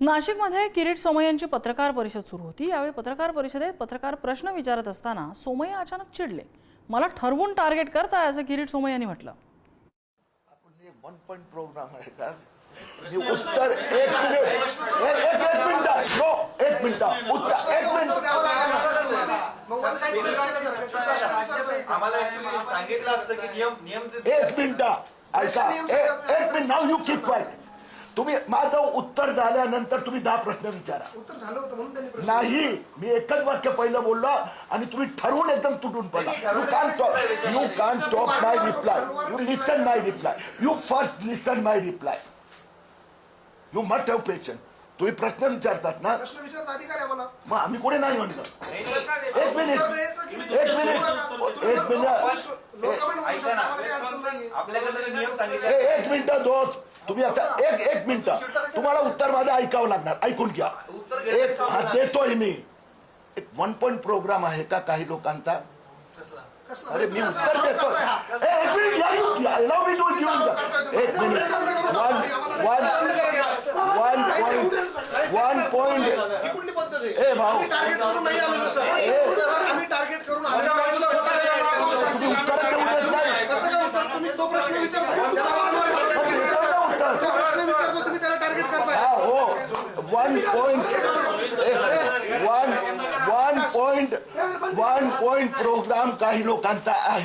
नाशिकमध्ये किरीट सोमय्यांची पत्रकार परिषद सुरू होती। यावेळी पत्रकार परिषदेत पत्रकार प्रश्न विचारत असताना सोमय्या अचानक चिडले। मला ठरवून टार्गेट करताय असं किरीट सोमय्यांनी म्हटलं। आपण एक 1 पॉइंट प्रोग्राम आहे का? जी उत्तर एक मिनिट नो एक मिनिट उत्तर एक मिनिट आम्हाला ऍक्च्युअली सांगितलं असतं की नियम एक मिनिट ऐका एक minute now you keep quiet. तुम्ही माझं उत्तर झाल्यानंतर तुम्ही 10 प्रश्न विचारा। उत्तर झालं होतं म्हणून त्यांनी प्रश्न नाही मी एकच वाक्य पहिलं बोललो आणि तुम्ही ठरवून एकदम तुटून पडला। You can't talk my reply, you listen my reply, you first listen my reply, you must have patience. तुम्ही प्रश्न विचारतात ना, प्रश्न विचारता अधिकार आहे मला। मग आम्ही कोणी नाही म्हणलं। एक मिनिट ऐका ना, आपल्याकडे नियम सांगितले। एक मिनिट दोस्त, तुम्ही आता एक मिनिट तुम्हाला उत्तर माझं ऐकावं लागणार, ऐकून घ्या। एक देतोय मी। एक 1 पॉइंट प्रोग्राम आहे का काही लोकांचा? अरे मी उत्तर देतो। एक minute allow me to give you एक मिनिट 1 पॉइंट ही कुठली पद्धत आहे? ए भाऊ आम्ही टार्गेट करून नाही आलेलो सर। आम्ही टार्गेट करून आलेलो नाही। तुम्ही उत्तर देऊ देत नाही। कसं काय उत्तर? तुम्ही तो प्रश्न विचारता, तो प्रश्न विचारतो, तुम्ही त्याला टार्गेट करताय। हा हो 1 पॉइंट प्रोग्राम काही लोकांचा आहे।